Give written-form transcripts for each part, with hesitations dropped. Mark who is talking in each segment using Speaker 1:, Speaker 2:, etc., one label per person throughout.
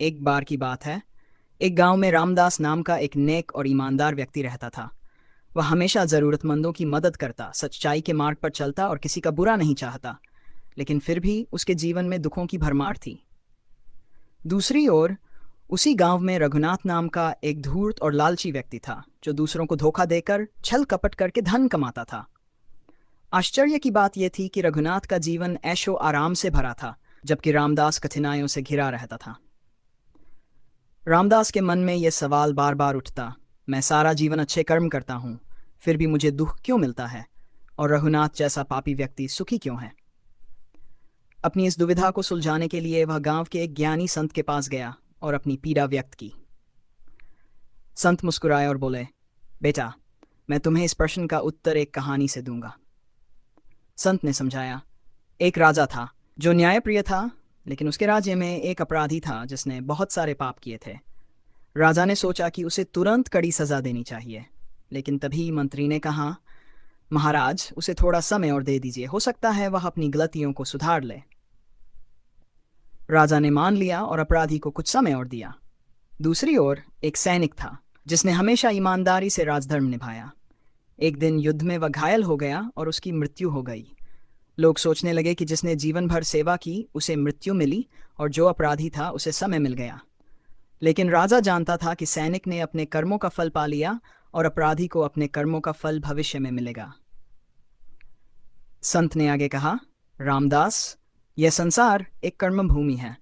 Speaker 1: एक बार की बात है। एक गांव में रामदास नाम का एक नेक और ईमानदार व्यक्ति रहता था। वह हमेशा जरूरतमंदों की मदद करता, सच्चाई के मार्ग पर चलता और किसी का बुरा नहीं चाहता। लेकिन फिर भी उसके जीवन में दुखों की भरमार थी। दूसरी ओर उसी गांव में रघुनाथ नाम का एक धूर्त और लालची व्यक्ति था, जो दूसरों को धोखा देकर छल कपट करके धन कमाता था। आश्चर्य की बात यह थी कि रघुनाथ का जीवन ऐशो आराम से भरा था, जबकि रामदास कठिनाइयों से घिरा रहता था। रामदास के मन में यह सवाल बार बार उठता, मैं सारा जीवन अच्छे कर्म करता हूँ, फिर भी मुझे दुख क्यों मिलता है? और रघुनाथ जैसा पापी व्यक्ति सुखी क्यों है? अपनी इस दुविधा को सुलझाने के लिए वह गांव के एक ज्ञानी संत के पास गया और अपनी पीड़ा व्यक्त की। संत मुस्कुराए और बोले, बेटा, मैं तुम्हें इस प्रश्न का उत्तर एक कहानी से दूंगा। संत ने समझाया, एक राजा था जो न्यायप्रिय था, लेकिन उसके राज्य में एक अपराधी था जिसने बहुत सारे पाप किए थे। राजा ने सोचा कि उसे तुरंत कड़ी सजा देनी चाहिए, लेकिन तभी मंत्री ने कहा, महाराज, उसे थोड़ा समय और दे दीजिए, हो सकता है वह अपनी गलतियों को सुधार ले। राजा ने मान लिया और अपराधी को कुछ समय और दिया। दूसरी ओर एक सैनिक था जिसने हमेशा ईमानदारी से राजधर्म निभाया। एक दिन युद्ध में वह घायल हो गया और उसकी मृत्यु हो गई। लोग सोचने लगे कि जिसने जीवन भर सेवा की उसे मृत्यु मिली, और जो अपराधी था उसे समय मिल गया। लेकिन राजा जानता था कि सैनिक ने अपने कर्मों का फल पा लिया और अपराधी को अपने कर्मों का फल भविष्य में मिलेगा। संत ने आगे कहा, रामदास, यह संसार एक कर्म भूमि है।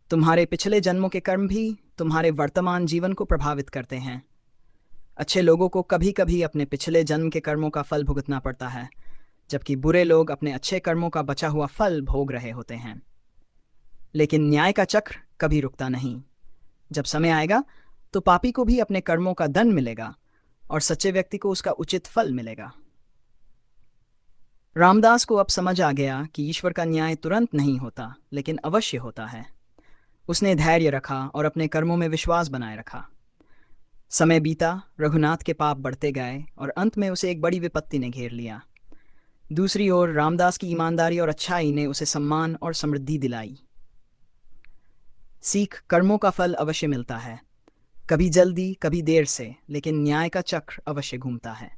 Speaker 1: तुम्हारे पिछले जन्मों के कर्म भी तुम्हारे वर्तमान जीवन को प्रभावित करते हैं। अच्छे लोगों को कभी कभी अपने पिछले जन्म के कर्मों का फल भुगतना पड़ता है, जबकि बुरे लोग अपने अच्छे कर्मों का बचा हुआ फल भोग रहे होते हैं। लेकिन न्याय का चक्र कभी रुकता नहीं। जब समय आएगा तो पापी को भी अपने कर्मों का दंड मिलेगा और सच्चे व्यक्ति को उसका उचित फल मिलेगा। रामदास को अब समझ आ गया कि ईश्वर का न्याय तुरंत नहीं होता, लेकिन अवश्य होता है। उसने धैर्य रखा और अपने कर्मों में विश्वास बनाए रखा। समय बीता, रघुनाथ के पाप बढ़ते गए और अंत में उसे एक बड़ी विपत्ति ने घेर लिया। दूसरी ओर रामदास की ईमानदारी और अच्छाई ने उसे सम्मान और समृद्धि दिलाई। सीख, कर्मों का फल अवश्य मिलता है, कभी जल्दी कभी देर से, लेकिन न्याय का चक्र अवश्य घूमता है।